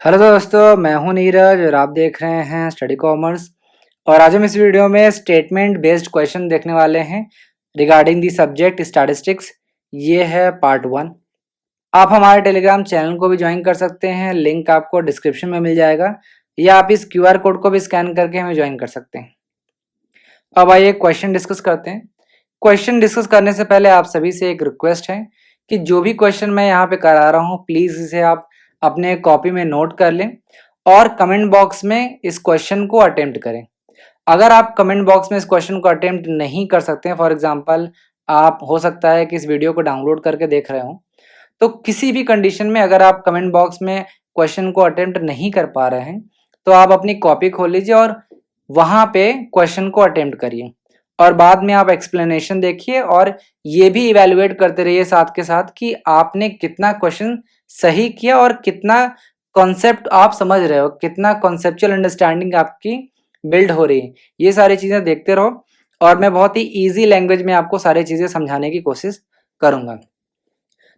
Hello दोस्तों, मैं हूं नीरज और आप देख रहे हैं स्टडी कॉमर्स। और आज हम इस वीडियो में स्टेटमेंट बेस्ड क्वेश्चन देखने वाले हैं रिगार्डिंग दी सब्जेक्ट स्टैटिस्टिक्स। ये है पार्ट 1। आप हमारे टेलीग्राम चैनल को भी ज्वाइन कर सकते हैं, लिंक आपको डिस्क्रिप्शन में मिल जाएगा, या आप इस क्यूआर कोड को भी स्कैन करके हमें ज्वाइन कर सकते हैं। अब आइए क्वेश्चन डिस्कस करते हैं। क्वेश्चन डिस्कस करने से पहले आप सभी से एक रिक्वेस्ट है कि जो भी क्वेश्चन मैं यहाँ पे करा रहा हूँ प्लीज़ इसे आप अपने कॉपी में नोट कर लें और कमेंट बॉक्स में इस क्वेश्चन को अटेम्प्ट करें। अगर आप कमेंट बॉक्स में इस क्वेश्चन को अटेम्प्ट नहीं कर सकते हैं, फॉर एग्जांपल आप हो सकता है कि इस वीडियो को डाउनलोड करके देख रहे हो, तो किसी भी कंडीशन में अगर आप कमेंट बॉक्स में क्वेश्चन को अटेम्प्ट नहीं कर पा रहे हैं तो आप अपनी कॉपी खोल लीजिए और वहाँ पे क्वेश्चन को अटेम्प्ट करिए और बाद में आप एक्सप्लेनेशन देखिए और ये भी इवैल्यूएट करते रहिए साथ के साथ कि आपने कितना क्वेश्चन सही किया और कितना कॉन्सेप्ट आप समझ रहे हो, कितना कॉन्सेप्चुअल अंडरस्टैंडिंग आपकी बिल्ड हो रही है। ये सारी चीज़ें देखते रहो और मैं बहुत ही ईजी लैंग्वेज में आपको सारी चीज़ें समझाने की कोशिश करूँगा।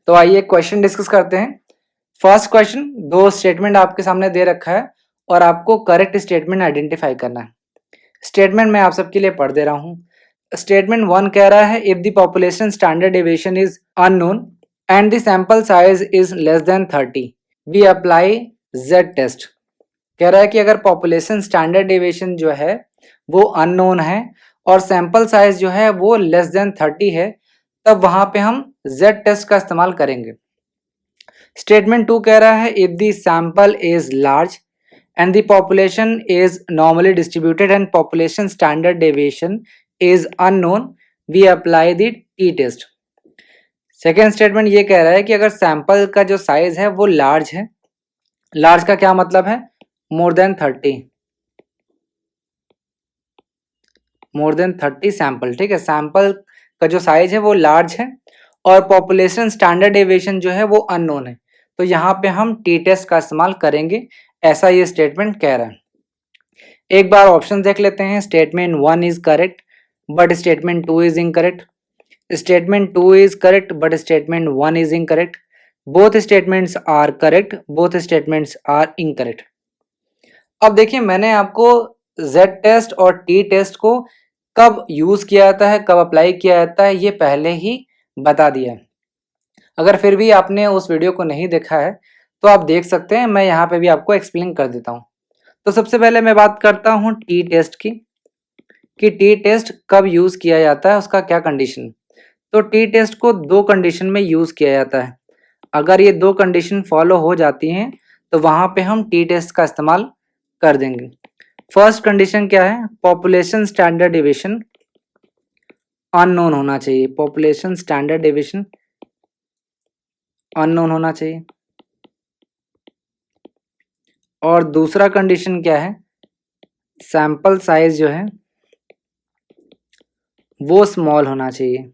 तो आइए क्वेश्चन डिस्कस करते हैं। फर्स्ट क्वेश्चन, दो स्टेटमेंट आपके सामने दे रखा है और आपको करेक्ट स्टेटमेंट आइडेंटिफाई करना है। स्टेटमेंट मैं आप सबके लिए पढ़ दे रहा हूँ। स्टेटमेंट 1 कह रहा है if the population standard deviation is unknown and the sample size is less than 30 we apply Z test. कह रहा है कि अगर पॉपुलेशन स्टैंडर्ड डेविएशन जो है वो अननोन है और सैंपल साइज जो है वो लेस देन 30 है, तब वहां पे हम जेड टेस्ट का इस्तेमाल करेंगे। स्टेटमेंट 2 कह रहा है if the sample is large and the population is normally distributed and population standard deviation is unknown, we apply the t-test। Second statement ये कह रहा है कि अगर सैंपल का जो साइज है वो लार्ज है, लार्ज का क्या मतलब है, मोर देन 30 सैंपल, ठीक है। सैंपल का जो साइज है वो लार्ज है और पॉपुलेशन स्टैंडर्ड डेविएशन जो है वो अननोन है, तो यहाँ पे हम टी टेस्ट का इस्तेमाल करेंगे, ऐसा ये स्टेटमेंट कह रहा है। एक बार ऑप्शन देख लेते हैं। Statement 1 is correct but statement 2 is incorrect. Statement 2 is correct but statement 1 is incorrect. Both statements are correct, both statements are incorrect. अब देखिए, मैंने आपको जेड टेस्ट और टी टेस्ट को कब यूज किया जाता है, कब अप्लाई किया जाता है, ये पहले ही बता दिया है। अगर फिर भी आपने उस वीडियो को नहीं देखा है तो आप देख सकते हैं, मैं यहाँ पे भी आपको एक्सप्लेन कर देता हूँ। तो सबसे पहले मैं बात करता हूँ टी टेस्ट की, कि टी टेस्ट कब यूज किया जाता है, उसका क्या कंडीशन। तो टी टेस्ट को दो कंडीशन में यूज किया जाता है। अगर ये दो कंडीशन फॉलो हो जाती हैं तो वहां पे हम टी टेस्ट का इस्तेमाल कर देंगे। फर्स्ट कंडीशन क्या है, पॉपुलेशन स्टैंडर्ड डेविएशन अननोन होना चाहिए, पॉपुलेशन स्टैंडर्ड डेविएशन अननोन होना चाहिए। और दूसरा कंडीशन क्या है, सैंपल साइज जो है वो स्मॉल होना चाहिए।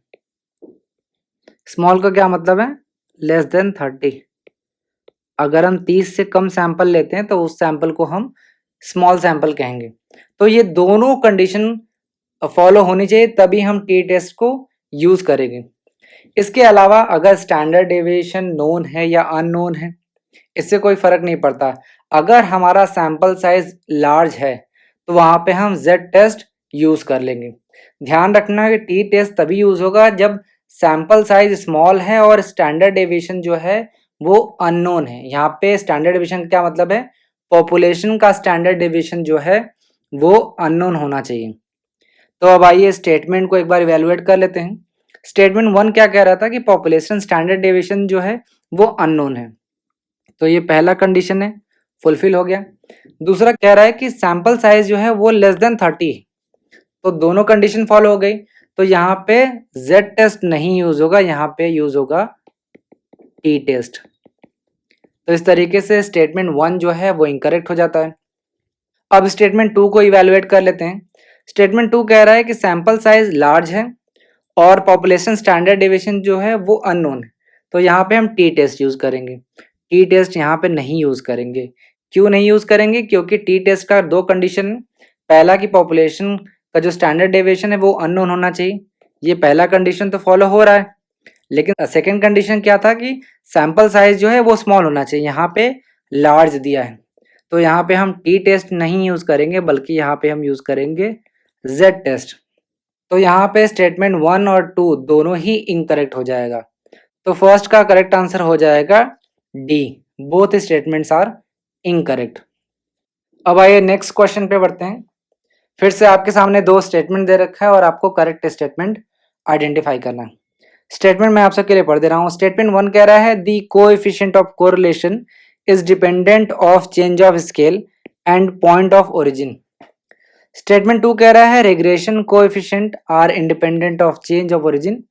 स्मॉल का क्या मतलब है, लेस देन 30। अगर हम 30 से कम सैंपल लेते हैं तो उस सैंपल को हम स्मॉल सैंपल कहेंगे। तो ये दोनों कंडीशन फॉलो होनी चाहिए तभी हम टी टेस्ट को यूज करेंगे। इसके अलावा अगर स्टैंडर्ड डेविएशन नोन है या अननोन है, इससे कोई फर्क नहीं पड़ता। अगर हमारा सैंपल साइज लार्ज है तो वहां पे हम जेड टेस्ट यूज कर लेंगे। ध्यान रखना कि टी टेस्ट तभी यूज होगा जब सैंपल साइज स्मॉल है और स्टैंडर्ड डेविएशन जो है वो अननोन है। यहाँ पे स्टैंडर्ड डेविएशन क्या मतलब है, पॉपुलेशन का स्टैंडर्ड डेविएशन जो है वो अननोन होना चाहिए। तो अब आइए स्टेटमेंट को एक बार इवेलुएट कर लेते हैं। स्टेटमेंट 1 क्या कह रहा था कि पॉपुलेशन स्टैंडर्ड डेविएशन जो है वो अननोन है, तो ये पहला कंडीशन है, फुलफिल हो गया। दूसरा कह रहा है कि सैंपल साइज जो है वो लेस देन 30 है, तो दोनों कंडीशन फॉलो हो गई। तो यहाँ पे जेड टेस्ट नहीं यूज होगा, यहाँ पे यूज होगा टी टेस्ट। तो इस तरीके से स्टेटमेंट 1 जो है वो इनकरेक्ट हो जाता है। अब स्टेटमेंट 2 को इवेलुएट कर लेते हैं। स्टेटमेंट 2 कह रहा है कि सैंपल साइज लार्ज है और पॉपुलेशन स्टैंडर्ड डेविएशन जो है वो अननोन है, तो यहाँ पे हम टी टेस्ट यूज करेंगे। टी टेस्ट यहाँ पे नहीं यूज करेंगे। क्यों नहीं यूज करेंगे, क्योंकि टी टेस्ट का दो कंडीशन है। पहला कि पॉपुलेशन का जो स्टैंडर्ड डेविएशन है वो अननोन होना चाहिए, ये पहला कंडीशन तो फॉलो हो रहा है। लेकिन सेकेंड कंडीशन क्या था कि सैंपल साइज जो है वो स्मॉल होना चाहिए। यहाँ पे लार्ज दिया है, तो यहाँ पे हम टी टेस्ट नहीं यूज करेंगे बल्कि यहाँ पे हम यूज करेंगे जेड टेस्ट। तो यहाँ पे स्टेटमेंट 1 और 2 दोनों ही इनकरेक्ट हो जाएगा। तो फर्स्ट का करेक्ट आंसर हो जाएगा D, both statements are incorrect. अब आइए नेक्स्ट क्वेश्चन पे बढ़ते हैं। फिर से आपके सामने दो स्टेटमेंट दे रखा है और आपको करेक्ट स्टेटमेंट आइडेंटिफाई करना है। स्टेटमेंट मैं आप सबके लिए पढ़ दे रहा हूँ। स्टेटमेंट 1 कह रहा है the coefficient of correlation is dependent of change of scale and point of origin. Statement 2 कह रहा है regression coefficient are independent of change of origin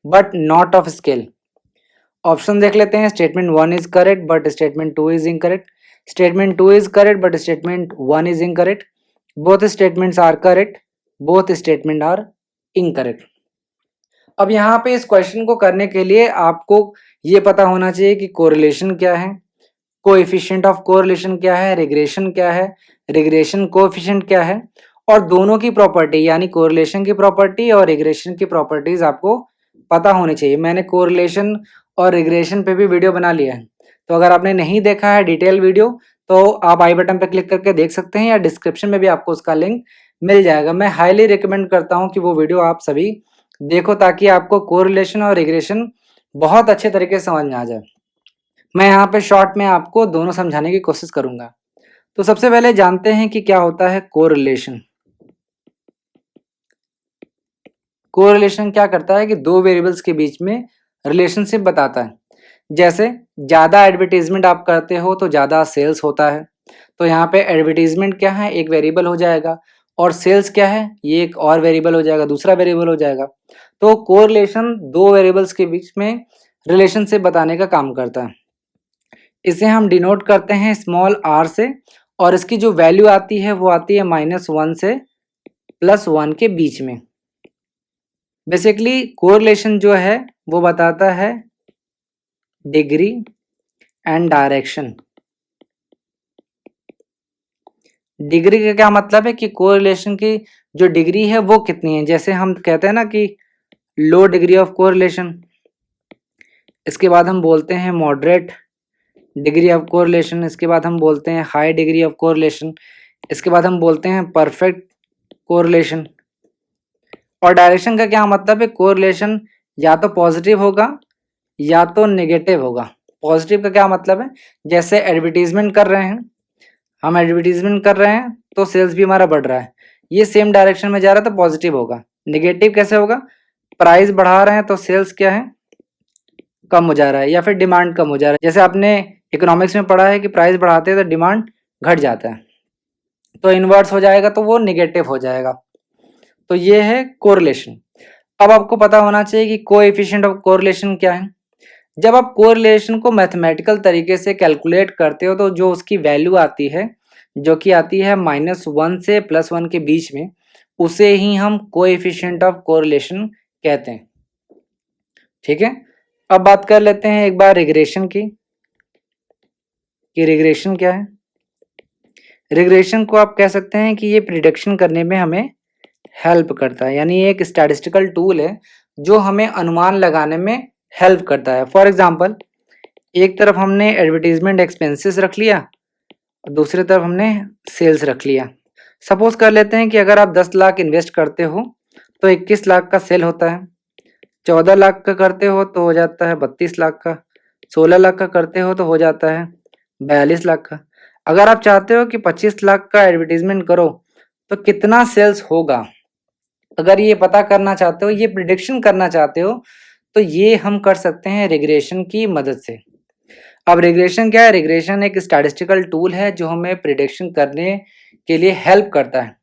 but not of scale. Option देख लेते हैं। Statement 1 is correct but statement 2 is incorrect. Statement 2 is correct but statement 1 is incorrect. Both statements are correct, both statement are incorrect. अब यहाँ पे इस question को करने के लिए आपको ये पता होना चाहिए कि कोरिलेशन क्या है, कोएफिशिएंट ऑफ कोरिलेशन क्या है, रिग्रेशन क्या है, रिग्रेशन कोएफिशिएंट क्या है, और दोनों की प्रॉपर्टी यानी कोरिलेशन की प्रॉपर्टी और रिग्रेशन की प्रॉपर्टीज आपको पता होनी चाहिए। मैंने कोरिलेशन और रिग्रेशन पे भी वीडियो बना लिया है, तो अगर आपने नहीं देखा है डिटेल वीडियो तो आप आई बटन पर क्लिक करके देख सकते हैं या डिस्क्रिप्शन में भी आपको उसका लिंक मिल जाएगा। मैं हाईली रिकमेंड करता हूँ कि वो वीडियो आप सभी देखो ताकि आपको कोरिलेशन और रिग्रेशन बहुत अच्छे तरीके से समझ में आ जाए। मैं यहाँ पे शॉर्ट में आपको दोनों समझाने की कोशिश करूंगा। तो सबसे पहले जानते हैं कि क्या होता है कोरिलेशन। कोरिलेशन क्या करता है कि दो वेरिएबल्स के बीच में रिलेशनशिप बताता है। जैसे ज़्यादा एडवर्टीजमेंट आप करते हो तो ज़्यादा सेल्स होता है, तो यहाँ पे एडवर्टीजमेंट क्या है, एक वेरिएबल हो जाएगा, और सेल्स क्या है, ये एक और वेरिएबल हो जाएगा, दूसरा वेरिएबल हो जाएगा। तो कोरिलेशन दो वेरिएबल्स के बीच में रिलेशनशिप बताने का काम करता है। इसे हम डिनोट करते हैं स्मॉल आर से, और इसकी जो वैल्यू आती है वो आती है -1 से +1 के बीच में। बेसिकली कोरिलेशन जो है वो बताता है डिग्री एंड डायरेक्शन। डिग्री का क्या मतलब है कि कोरिलेशन की जो डिग्री है वो कितनी है। जैसे हम कहते हैं ना कि लो डिग्री ऑफ कोरिलेशन, इसके बाद हम बोलते हैं मॉडरेट डिग्री ऑफ कोरिलेशन, इसके बाद हम बोलते हैं हाई डिग्री ऑफ कोरिलेशन, इसके बाद हम बोलते हैं परफेक्ट कोरिलेशन। और डायरेक्शन का क्या मतलब है, कोरिलेशन या तो पॉजिटिव होगा या तो नेगेटिव होगा। पॉजिटिव का क्या मतलब है, जैसे एडवर्टीजमेंट कर रहे हैं, हम एडवर्टीजमेंट कर रहे हैं तो सेल्स भी हमारा बढ़ रहा है, ये सेम डायरेक्शन में जा रहा है तो पॉजिटिव होगा। नेगेटिव कैसे होगा, प्राइस बढ़ा रहे हैं तो सेल्स क्या है, कम हो जा रहा है या फिर डिमांड कम हो जा रहा है। जैसे आपने इकोनॉमिक्स में पढ़ा है कि प्राइस बढ़ाते हैं तो डिमांड घट जाता है, तो इन्वर्स हो जाएगा तो वो नेगेटिव हो जाएगा। तो ये है कोरिलेशन। अब आपको पता होना चाहिए कि कोएफिशिएंट ऑफ कोरिलेशन क्या है। जब आप कोरिलेशन को मैथमेटिकल तरीके से कैलकुलेट करते हो तो जो उसकी वैल्यू आती है, जो कि आती है -1 से +1 के बीच में, उसे ही हम कोएफिशिएंट ऑफ कोरिलेशन कहते हैं। ठीक है, अब बात कर लेते हैं एक बार रिग्रेशन की, कि रिग्रेशन क्या है। रिग्रेशन को आप कह सकते हैं कि ये प्रिडिक्शन करने में हमें हेल्प करता है, यानी एक स्टैटिस्टिकल टूल है जो हमें अनुमान लगाने में हेल्प करता है। फॉर एग्जांपल, एक तरफ हमने एडवर्टीजमेंट एक्सपेंसेस रख लिया और दूसरी तरफ हमने सेल्स रख लिया। सपोज कर लेते हैं कि अगर आप 10 लाख इन्वेस्ट करते हो तो 21 लाख का सेल होता है, 14 लाख का करते हो तो हो जाता है 32 लाख का, 16 लाख का करते हो तो हो जाता है 42 लाख का। अगर आप चाहते हो कि 25 लाख का एडवर्टीजमेंट करो तो कितना सेल्स होगा, अगर ये पता करना चाहते हो, ये प्रिडिक्शन करना चाहते हो, तो ये हम कर सकते हैं रिग्रेशन की मदद से। अब रिग्रेशन क्या है, रिग्रेशन एक स्टैटिस्टिकल टूल है जो हमें प्रिडिक्शन करने के लिए हेल्प करता है।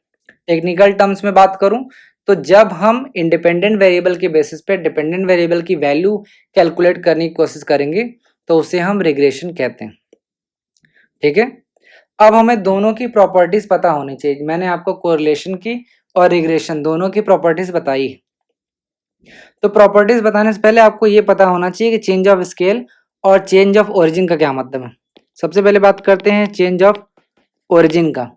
टेक्निकल टर्म्स में बात करूं तो जब हम इंडिपेंडेंट वेरिएबल के बेसिस पे डिपेंडेंट वेरिएबल की वैल्यू कैलकुलेट करने की कोशिश करेंगे तो उसे हम रिग्रेशन कहते हैं। ठीक है, अब हमें दोनों की प्रॉपर्टीज पता होनी चाहिए। मैंने आपको कोरिलेशन की और रिग्रेशन दोनों की प्रॉपर्टीज बताई है। तो प्रॉपर्टीज बताने से पहले आपको ये पता होना चाहिए कि चेंज ऑफ स्केल और चेंज ऑफ ओरिजिन का क्या मतलब है। सबसे पहले बात करते हैं चेंज ऑफ ओरिजिन का।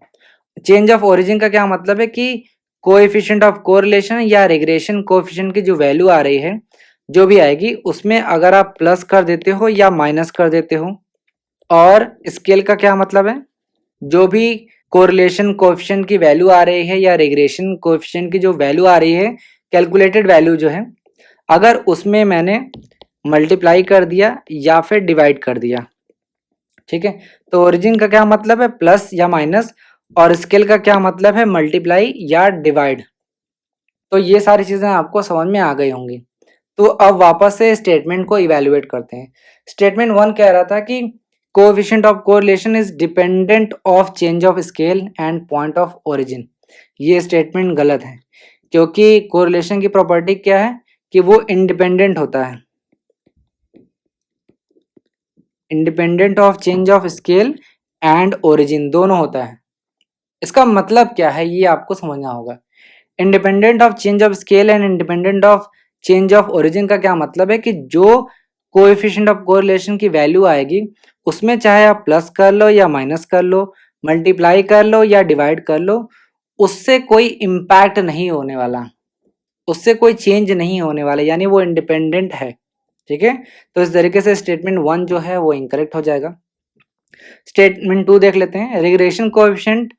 चेंज ऑफ ओरिजिन का क्या मतलब है कि कोएफिशिएंट ऑफ कोरिलेशन या रिग्रेशन कोएफिशिएंट की जो वैल्यू आ रही है, जो भी आएगी, उसमें अगर आप प्लस कर देते हो या माइनस कर देते हो और स्केल का क्या मतलब है, जो भी कोरिलेशन कोएफिशिएंट की वैल्यू आ रही है या रिग्रेशन कोएफिशिएंट की जो वैल्यू आ रही है, कैलकुलेटेड वैल्यू जो है, अगर उसमें मैंने मल्टीप्लाई कर दिया या फिर डिवाइड कर दिया, ठीक है, तो ओरिजिन का क्या मतलब है, प्लस या माइनस, और स्केल का क्या मतलब है, मल्टीप्लाई या डिवाइड। तो ये सारी चीजें आपको समझ में आ गई होंगी। तो अब वापस से स्टेटमेंट को इवेल्युएट करते हैं। स्टेटमेंट 1 कह रहा था कि coefficient of correlation is dependent of change of scale and point of origin. ये स्टेटमेंट गलत है, क्योंकि कोरिलेशन की प्रॉपर्टी क्या है कि वो इंडिपेंडेंट होता है, independent of change of scale and origin, दोनों होता है। इसका मतलब क्या है ये आपको समझना होगा। Independent of change of scale and independent of change of origin का क्या मतलब है कि जो कोएफिशिएंट ऑफ कोरिलेशन की वैल्यू आएगी, उसमें चाहे आप प्लस कर लो या माइनस कर लो, मल्टीप्लाई कर लो या डिवाइड कर लो, उससे कोई इम्पैक्ट नहीं होने वाला, उससे कोई चेंज नहीं होने वाला, यानी वो इंडिपेंडेंट है। ठीक है, तो इस तरीके से स्टेटमेंट 1 जो है वो इनकरेक्ट हो जाएगा। स्टेटमेंट 2 देख लेते हैं। Regression coefficient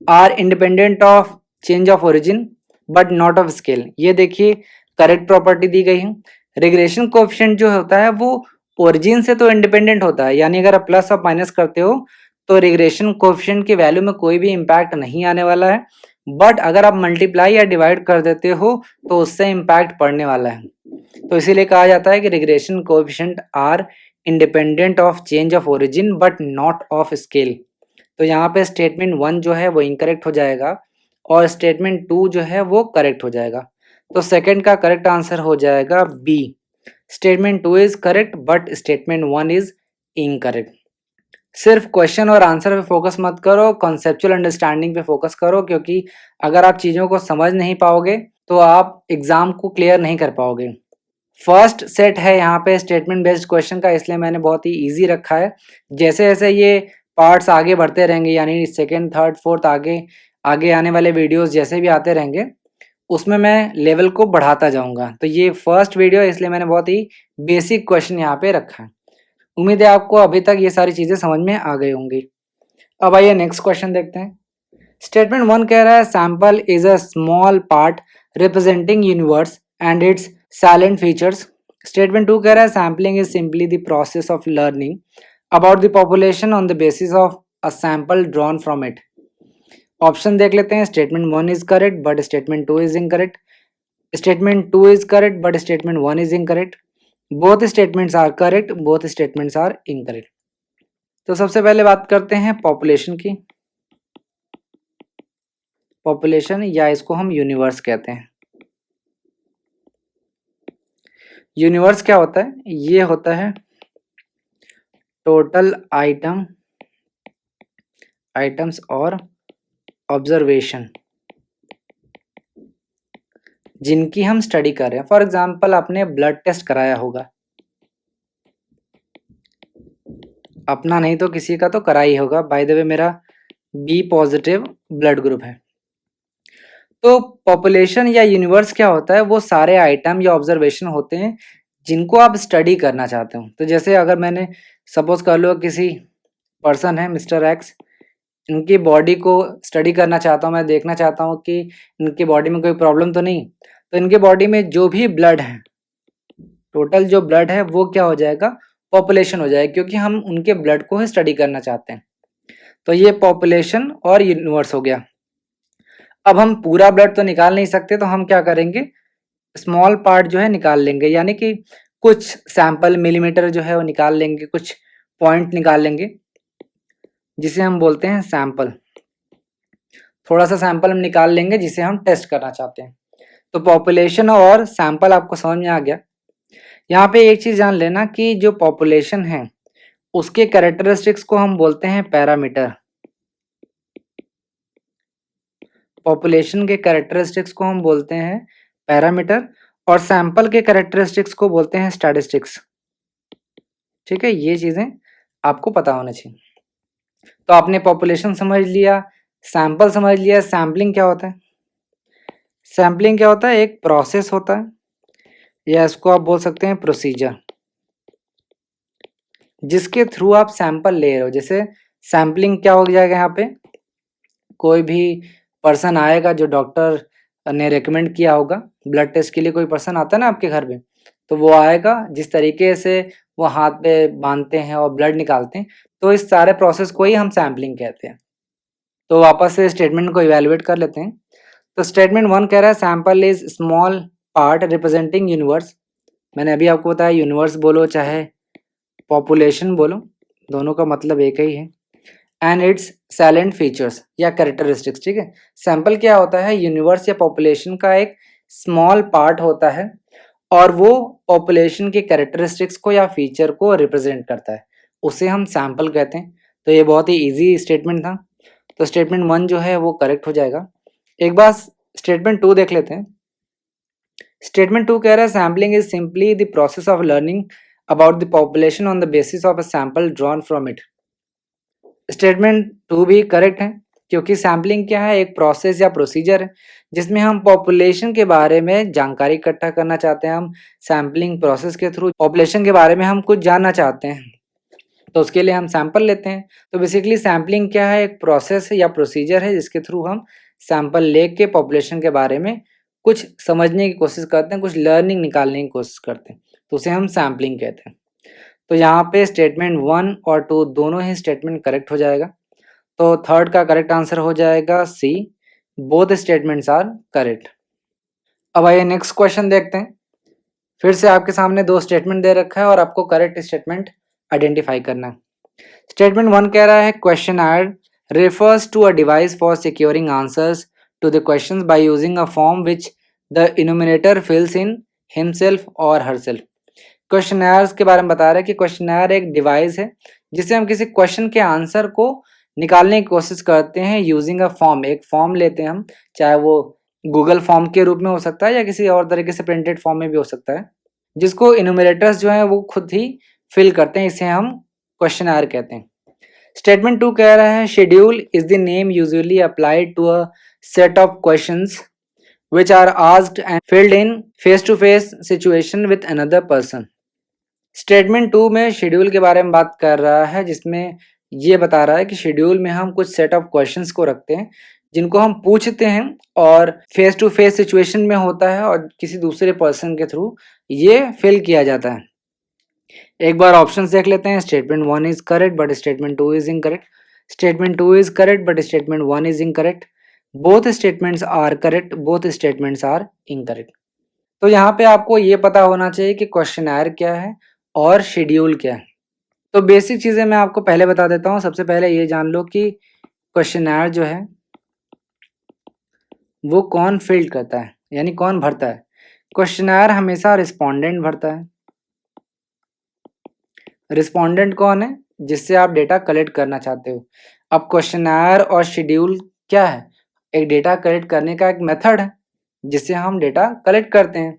are independent of change of origin but not of scale. ये देखिए करेक्ट प्रॉपर्टी दी गई है। रिग्रेशन कोएफिशिएंट जो होता है वो ओरिजिन से तो इंडिपेंडेंट होता है, यानी अगर आप प्लस और माइनस करते हो तो रिग्रेशन कोएफिशिएंट की वैल्यू में कोई भी इम्पैक्ट नहीं आने वाला है, बट अगर आप मल्टीप्लाई या डिवाइड कर देते हो तो उससे इम्पैक्ट पड़ने वाला है। तो इसीलिए कहा जाता है कि regression coefficient are independent of change of origin but not of scale. तो यहाँ पे स्टेटमेंट 1 जो है वो इनकरेक्ट हो जाएगा और स्टेटमेंट 2 जो है वो करेक्ट हो जाएगा। तो सेकंड का करेक्ट आंसर हो जाएगा B. Statement 2 is correct but statement 1 is incorrect. सिर्फ क्वेश्चन और आंसर पे फोकस मत करो, कॉन्सेप्चुअल अंडरस्टैंडिंग पे फोकस करो, क्योंकि अगर आप चीज़ों को समझ नहीं पाओगे तो आप एग्जाम को क्लियर नहीं कर पाओगे। फर्स्ट सेट है यहाँ पे स्टेटमेंट बेस्ड क्वेश्चन का, इसलिए मैंने बहुत ही इजी रखा है। जैसे जैसे ये पार्ट्स आगे बढ़ते रहेंगे, यानी सेकेंड थर्ड फोर्थ आगे आगे आने वाले वीडियोस जैसे भी आते रहेंगे, उसमें मैं लेवल को बढ़ाता जाऊंगा। तो ये फर्स्ट वीडियो है, इसलिए मैंने बहुत ही बेसिक क्वेश्चन यहाँ पे रखा है। उम्मीद है आपको अभी तक ये सारी चीज़ें समझ में आ गई होंगी। अब आइए नेक्स्ट क्वेश्चन देखते हैं। स्टेटमेंट 1 कह रहा है sample is a small part representing universe and its silent features. Statement 2 कह रहा है sampling is simply the process of learning about the population on the basis of a sample drawn from it. Option देख लेते हैं। Statement 1 is correct but statement 2 is incorrect. Statement 2 is correct but statement 1 is incorrect. Both statements are correct, both statements are incorrect. तो सबसे पहले बात करते हैं population की। पॉपुलेशन या इसको हम यूनिवर्स कहते हैं। यूनिवर्स क्या होता है? ये होता है टोटल आइटम्स और ऑब्जर्वेशन जिनकी हम स्टडी कर रहे हैं। फॉर एग्जांपल आपने ब्लड टेस्ट कराया होगा, अपना नहीं तो किसी का तो करा ही होगा। बाय द वे मेरा बी पॉजिटिव ब्लड ग्रुप है। तो पॉपुलेशन या यूनिवर्स क्या होता है? वो सारे आइटम या ऑब्जर्वेशन होते हैं जिनको आप स्टडी करना चाहते हो। तो जैसे अगर मैंने सपोज कर लो किसी पर्सन है मिस्टर एक्स, इनकी बॉडी को स्टडी करना चाहता हूँ, मैं देखना चाहता हूँ कि इनकी बॉडी में कोई प्रॉब्लम तो नहीं। तो इनके बॉडी में जो भी ब्लड है, टोटल जो ब्लड है वो क्या हो जाएगा? पॉपुलेशन हो जाएगा, क्योंकि हम उनके ब्लड को ही स्टडी करना चाहते हैं। तो ये पॉपुलेशन और यूनिवर्स हो गया। अब हम पूरा ब्लड तो निकाल नहीं सकते, तो हम क्या करेंगे? स्मॉल पार्ट जो है निकाल लेंगे, यानी कि कुछ सैंपल मिलीमीटर जो है वो निकाल लेंगे, कुछ पॉइंट निकाल लेंगे, जिसे हम बोलते हैं सैंपल। थोड़ा सा सैंपल हम निकाल लेंगे जिसे हम टेस्ट करना चाहते हैं। तो पॉपुलेशन और सैंपल आपको समझ में आ गया। यहाँ पे एक चीज जान लेना कि जो पॉपुलेशन है उसके कैरेक्टरिस्टिक्स को हम बोलते हैं पैरामीटर। पॉपुलेशन के कैरेक्टरिस्टिक्स को हम बोलते हैं पैरामीटर और सैंपल के कैरेक्टरिस्टिक्स को बोलते हैं स्टैटिस्टिक्स। ठीक है, ये चीजें आपको पता होना चाहिए। तो आपने पॉपुलेशन समझ लिया, सैंपल समझ लिया। सैम्पलिंग क्या होता है? सैम्पलिंग क्या होता है? एक प्रोसेस होता है, या इसको आप बोल सकते हैं प्रोसीजर, जिसके थ्रू आप सैंपल ले रहे हो। जैसे सैम्पलिंग क्या हो जाएगा यहाँ पे, कोई भी पर्सन आएगा जो डॉक्टर ने रेकमेंड किया होगा, ब्लड टेस्ट के लिए कोई पर्सन आता है ना आपके घर में, तो वो आएगा, जिस तरीके से वो हाथ पे बांधते हैं और ब्लड निकालते हैं, तो इस सारे प्रोसेस को ही हम सैम्पलिंग कहते हैं। तो वापस से स्टेटमेंट को इवैल्यूएट कर लेते हैं। तो स्टेटमेंट 1 कह रहा है sample is small part representing universe. मैंने अभी आपको बताया यूनिवर्स बोलो चाहे पॉपुलेशन बोलो, दोनों का मतलब एक ही है। एंड इट्स सैलेंट फीचर्स या कैरेक्टरिस्टिक्स, ठीक है। सैंपल क्या होता है, यूनिवर्स या पॉपुलेशन का एक स्मॉल पार्ट होता है और वो पॉपुलेशन के कैरेक्टरिस्टिक्स को या फीचर को रिप्रेजेंट करता है, उसे हम सैंपल कहते हैं। तो ये बहुत ही इजी स्टेटमेंट था। तो स्टेटमेंट 1 जो है वो करेक्ट हो जाएगा। एक बार स्टेटमेंट 2 देख लेते हैं। स्टेटमेंट 2 कह रहा है sampling is simply the process of learning about the population on the basis of a sample drawn from it. Statement 2 भी करेक्ट है, क्योंकि सैम्पलिंग क्या है, एक प्रोसेस या प्रोसीजर है जिसमें हम पॉपुलेशन के बारे में जानकारी इकट्ठा करना चाहते हैं। हम सैम्पलिंग प्रोसेस के थ्रू पॉपुलेशन के बारे में हम कुछ जानना चाहते हैं, तो उसके लिए हम सैंपल लेते हैं। तो बेसिकली सैम्पलिंग क्या है, एक प्रोसेस या प्रोसीजर है जिसके थ्रू हम सैंपल लेके पॉपुलेशन के बारे में कुछ समझने की कोशिश करते हैं, कुछ लर्निंग निकालने की कोशिश करते हैं, तो उसे हम सैम्पलिंग कहते हैं। तो यहाँ पे स्टेटमेंट 1 और 2 दोनों ही स्टेटमेंट करेक्ट हो जाएगा। तो थर्ड का करेक्ट आंसर हो जाएगा सी, बोथ स्टेटमेंट्स आर करेक्ट। अब आइए नेक्स्ट क्वेश्चन देखते हैं। फिर से आपके सामने दो स्टेटमेंट दे रखा है और आपको करेक्ट स्टेटमेंट आइडेंटिफाई करना है। स्टेटमेंट 1 कह रहा है questionnaire refers to a device for securing answers to the questions by using a form which the enumerator fills in himself or herself। Questioners के बारे में बता रहा है कि क्वेश्चनर एक डिवाइस है जिससे हम किसी क्वेश्चन के आंसर को निकालने की कोशिश करते हैं यूजिंग अ फॉर्म। एक फॉर्म लेते हैं हम, चाहे वो गूगल फॉर्म के रूप में हो सकता है या किसी और तरीके से प्रिंटेड फॉर्म में भी हो सकता है, जिसको इन्यूमरेटर्स जो है वो खुद ही फिल करते हैं, इसे हम क्वेश्चनर कहते हैं। स्टेटमेंट 2 कह रहा है schedule is the name usually applied to a set of questions which are asked and filled in face to face situation with another person। Statement 2 में शेड्यूल के बारे में बात कर रहा है, जिसमें ये बता रहा है कि शेड्यूल में हम कुछ सेट ऑफ क्वेश्चंस को रखते हैं जिनको हम पूछते हैं और फेस टू फेस सिचुएशन में होता है और किसी दूसरे पर्सन के थ्रू ये फिल किया जाता है। एक बार ऑप्शंस देख लेते हैं। Statement 1 is correct but statement 2 is incorrect. Statement 2 is correct but statement 1 is incorrect. Both statements are correct, both statements are incorrect. तो यहाँ पे आपको ये पता होना चाहिए कि क्वेश्चनर क्या है और शेड्यूल क्या है। तो बेसिक चीज़ें मैं आपको पहले बता देता हूँ। सबसे पहले ये जान लो कि क्वेश्चनर जो है वो कौन फिल्ड करता है, यानी कौन भरता है। क्वेश्चनर हमेशा रिस्पोंडेंट भरता है। रिस्पोंडेंट कौन है, जिससे आप डेटा कलेक्ट करना चाहते हो। अब क्वेश्चनर और शेड्यूल क्या है, एक डेटा कलेक्ट करने का एक मेथड है जिससे हम डेटा कलेक्ट करते हैं।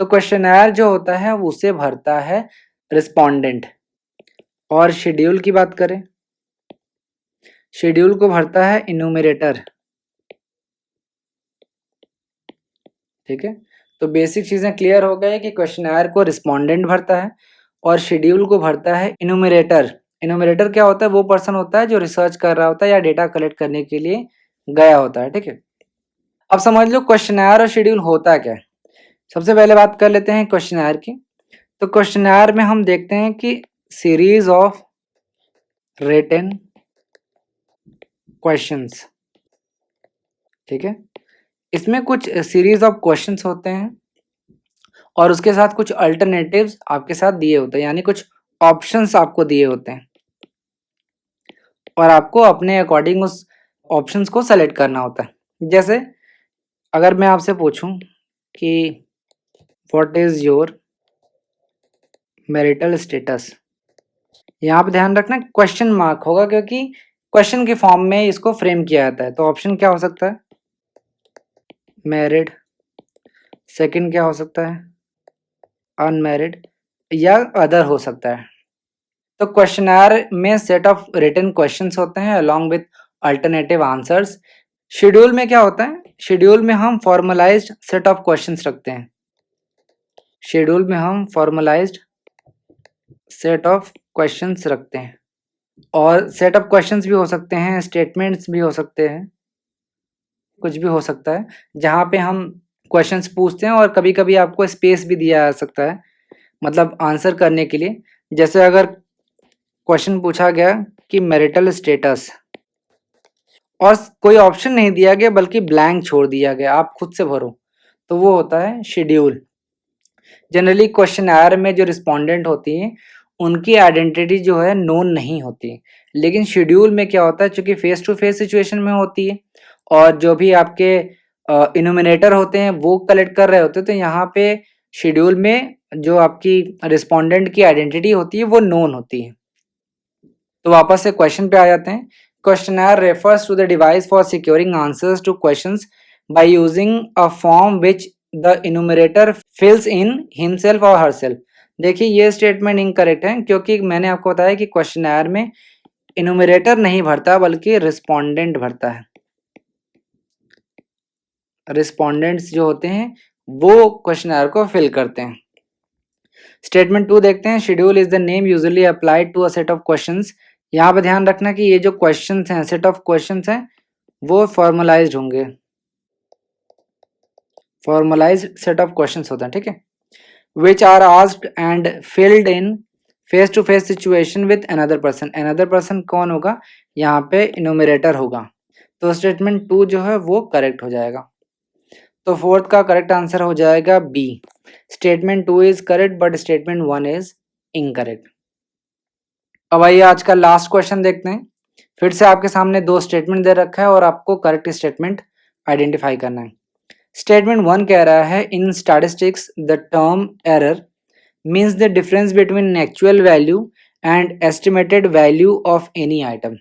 तो क्वेश्चनर जो होता है उसे भरता है रिस्पोंडेंट। और शेड्यूल की बात करें, शेड्यूल को भरता है इन्यूमरेटर। ठीक है, तो बेसिक चीजें क्लियर हो गए कि क्वेश्चनर को रिस्पोंडेंट भरता है और शेड्यूल को भरता है इन्यूमरेटर। इन्यूमरेटर क्या होता है, वो पर्सन होता है जो रिसर्च कर रहा होता है या डेटा कलेक्ट करने के लिए गया होता है। ठीक है, अब समझ लो क्वेश्चनर और शेड्यूल होता क्या है। सबसे पहले बात कर लेते हैं क्वेश्चनर की। तो क्वेश्चनर में हम देखते हैं कि सीरीज ऑफ रिटन क्वेश्चंस। ठीक है, इसमें कुछ सीरीज ऑफ क्वेश्चंस होते हैं और उसके साथ कुछ अल्टरनेटिव्स आपके साथ दिए होते हैं, यानी कुछ ऑप्शंस आपको दिए होते हैं और आपको अपने अकॉर्डिंग उस ऑप्शंस को सेलेक्ट करना होता है। जैसे अगर मैं आपसे पूछूं कि what is your marital status, यहाँ पे ध्यान रखना क्वेश्चन मार्क होगा क्योंकि क्वेश्चन के फॉर्म में इसको फ्रेम किया जाता है। तो ऑप्शन क्या हो सकता है, मैरिड। सेकंड क्या हो सकता है, अनमैरिड या अदर हो सकता है। तो क्वेश्चनर में सेट ऑफ रिटन क्वेश्चंस होते हैं along with alternative answers. Schedule में क्या होता है, शेड्यूल में हम फॉर्मलाइज्ड सेट ऑफ क्वेश्चंस रखते हैं। शेड्यूल में हम फॉर्मलाइज्ड सेट ऑफ क्वेश्चंस रखते हैं और सेट ऑफ क्वेश्चंस भी हो सकते हैं, स्टेटमेंट्स भी हो सकते हैं, कुछ भी हो सकता है जहाँ पे हम क्वेश्चंस पूछते हैं और कभी-कभी आपको स्पेस भी दिया जा सकता है मतलब आंसर करने के लिए। जैसे अगर क्वेश्चन पूछा गया कि मैरिटल स्टेटस और कोई ऑप्शन नहीं दिया गया बल्कि ब्लैंक छोड़ दिया गया, आप खुद से भरो, तो वो होता है शेड्यूल। जनरली क्वेश्चनर में जो रिस्पोंडेंट होती हैं उनकी आइडेंटिटी जो है नोन नहीं होती, लेकिन शेड्यूल में क्या होता है चूंकि फेस टू फेस सिचुएशन में होती है और जो भी आपके इनोमिनेटर होते हैं वो कलेक्ट कर रहे होते हैं, तो यहाँ पे शेड्यूल में जो आपकी रिस्पोंडेंट की आइडेंटिटी होती है वो नोन होती है। तो वापस से क्वेश्चन पे आ जाते हैं। Questioner refers to the device for securing answers to questions by using a form which the enumerator fills in himself और हरसेल्फ। देखिए ये स्टेटमेंट इनकरेक्ट है क्योंकि मैंने आपको बताया कि क्वेश्चनर में इनुमरेटर नहीं भरता बल्कि रिस्पोंडेंट भरता है। रिस्पोंडेंट्स जो होते हैं वो क्वेश्चनर को फिल करते हैं। स्टेटमेंट 2 देखते हैं। Schedule is the name usually applied to a set of questions. यहाँ पे ध्यान रखना कि ये जो क्वेश्चंस हैं, सेट ऑफ क्वेश्चंस हैं, वो फॉर्मलाइज्ड होंगे। फॉर्मलाइज्ड सेट ऑफ क्वेश्चंस होता है, ठीक है। Which are asked and filled in face to face situation with another person. Another person कौन होगा? यहाँ पे इनोमिनेटर होगा। तो स्टेटमेंट 2 जो है वो करेक्ट हो जाएगा। तो फोर्थ का करेक्ट आंसर हो जाएगा B. Statement 2 is correct but statement 1 is incorrect. अब आइए आज का लास्ट क्वेश्चन देखते हैं। फिर से आपके सामने दो स्टेटमेंट दे रखा है और आपको करेक्ट स्टेटमेंट आइडेंटिफाई करना है। स्टेटमेंट 1 कह रहा है इन statistics the term error means the difference between actual value and estimated value of any item.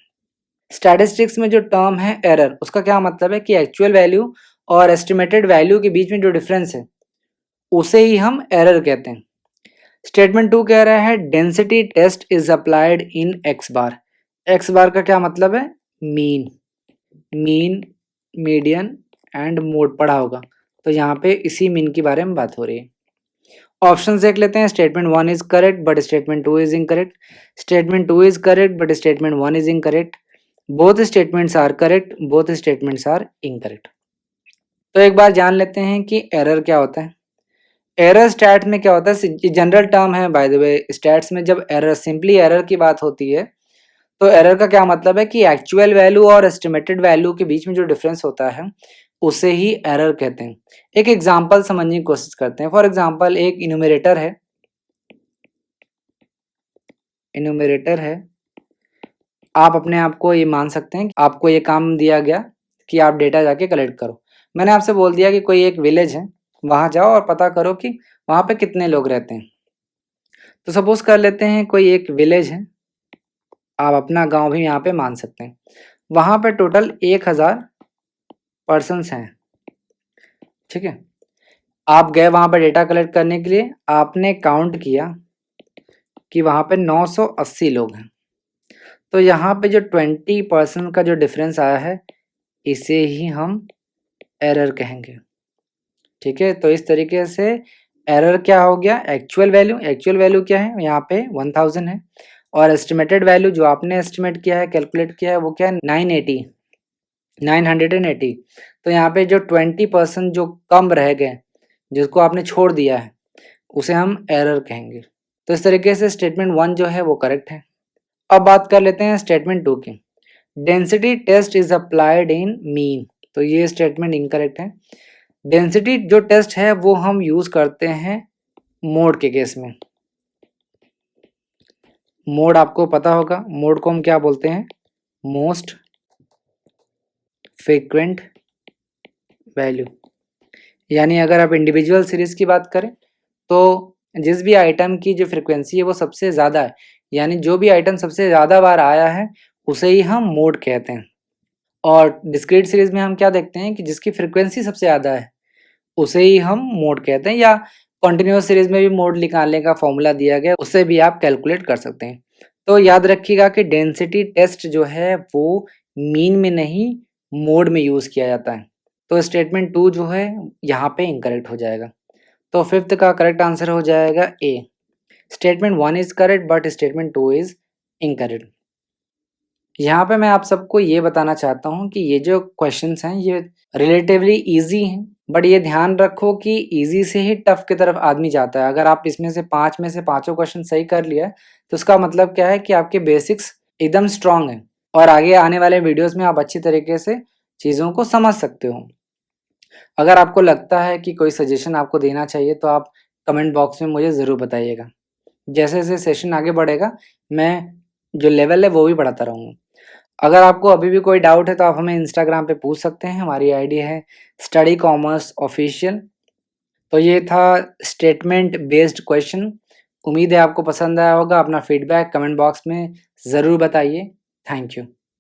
Statistics में जो टर्म है एरर, उसका क्या मतलब है कि एक्चुअल वैल्यू और एस्टिमेटेड वैल्यू के बीच में जो डिफरेंस है उसे ही हम एरर कहते हैं। स्टेटमेंट 2 कह रहा है density test is applied in x bar. X bar का क्या मतलब है? मीन, मीडियन एंड मोड पढ़ा होगा, तो यहाँ पे इसी मीन के बारे में बात हो रही है। ऑप्शन देख लेते हैं। Statement 1 is correct but statement 2 is incorrect. Statement 2 is correct but statement 1 is incorrect. Both statements are correct, both statements are incorrect. तो एक बार जान लेते हैं कि एरर क्या होता है। एरर स्टैट में क्या होता है, ये जनरल टर्म है बाय द वे। स्टैट्स में जब एरर, सिंपली एरर की बात होती है, तो एरर का क्या मतलब है कि एक्चुअल वैल्यू और एस्टिमेटेड वैल्यू के बीच में जो डिफरेंस होता है उसे ही एरर कहते हैं। एक एग्जांपल समझने की कोशिश करते हैं। फॉर एग्जांपल एक इन्यूमरेटर है, आप अपने आप को ये मान सकते हैं कि आपको ये काम दिया गया कि आप डेटा जाके कलेक्ट करो। मैंने आपसे बोल दिया कि कोई एक विलेज है, वहां जाओ और पता करो कि वहां पे कितने लोग रहते हैं। तो सपोज कर लेते हैं कोई एक विलेज है, आप अपना गांव भी यहाँ पे मान सकते हैं। वहां पे टोटल 1000 पर्सन्स हैं, ठीक है। आप गए वहां पे डेटा कलेक्ट करने के लिए, आपने काउंट किया कि वहां पे 980 लोग हैं। तो यहाँ पे जो 20% का जो डिफरेंस आया है इसे ही हम एरर कहेंगे, ठीक है। तो इस तरीके से एरर क्या हो गया, एक्चुअल वैल्यू क्या है, यहाँ पे 1000 है और एस्टिमेटेड वैल्यू जो आपने एस्टिमेट किया है, कैलकुलेट किया है, वो क्या है 980। तो यहाँ पे जो 20% जो कम रह गए, जिसको आपने छोड़ दिया है, उसे हम एरर कहेंगे। तो इस तरीके से स्टेटमेंट 1 जो है वो करेक्ट है। अब बात कर लेते हैं स्टेटमेंट 2 की। Density test is applied in mean, तो ये स्टेटमेंट इनकरेक्ट है। डेंसिटी जो टेस्ट है वो हम यूज करते हैं मोड के केस में। मोड आपको पता होगा, मोड को हम क्या बोलते हैं, मोस्ट फ्रीक्वेंट वैल्यू। यानी अगर आप इंडिविजुअल सीरीज की बात करें तो जिस भी आइटम की जो फ्रीक्वेंसी है वो सबसे ज़्यादा है, यानी जो भी आइटम सबसे ज़्यादा बार आया है उसे ही हम मोड कहते हैं। और डिस्क्रीट सीरीज में हम क्या देखते हैं कि जिसकी फ्रीक्वेंसी सबसे ज़्यादा है उसे ही हम मोड कहते हैं, या कॉन्टिन्यूस सीरीज में भी मोड निकालने का फॉर्मूला दिया गया, उससे भी आप कैलकुलेट कर सकते हैं। तो याद रखिएगा कि डेंसिटी टेस्ट जो है वो मीन में नहीं मोड में यूज़ किया जाता है। तो स्टेटमेंट 2 जो है यहाँ पे इनकरेक्ट हो जाएगा। तो फिफ्थ का करेक्ट आंसर हो जाएगा A. Statement 1 is correct but statement 2 is incorrect. यहाँ पे मैं आप सबको ये बताना चाहता हूँ कि ये जो क्वेश्चंस हैं ये रिलेटिवली ईज़ी हैं, बट ये ध्यान रखो कि ईज़ी से ही टफ़ की तरफ आदमी जाता है। अगर आप इसमें से 5 में से पाँचों क्वेश्चन सही कर लिया तो उसका मतलब क्या है कि आपके बेसिक्स एकदम स्ट्रॉन्ग हैं और आगे आने वाले वीडियोज़ में आप अच्छी तरीके से चीज़ों को समझ सकते हो। अगर आपको लगता है कि कोई सजेशन आपको देना चाहिए तो आप कमेंट बॉक्स में मुझे ज़रूर बताइएगा। जैसे-जैसे सेशन आगे बढ़ेगा, मैं जो लेवल है वो भी बढ़ाता रहूँगा। अगर आपको अभी भी कोई डाउट है तो आप हमें इंस्टाग्राम पे पूछ सकते हैं, हमारी आईडी है स्टडी कॉमर्स ऑफिशियल। तो ये था स्टेटमेंट बेस्ड क्वेश्चन। उम्मीद है आपको पसंद आया होगा। अपना फीडबैक कमेंट बॉक्स में ज़रूर बताइए। Thank you.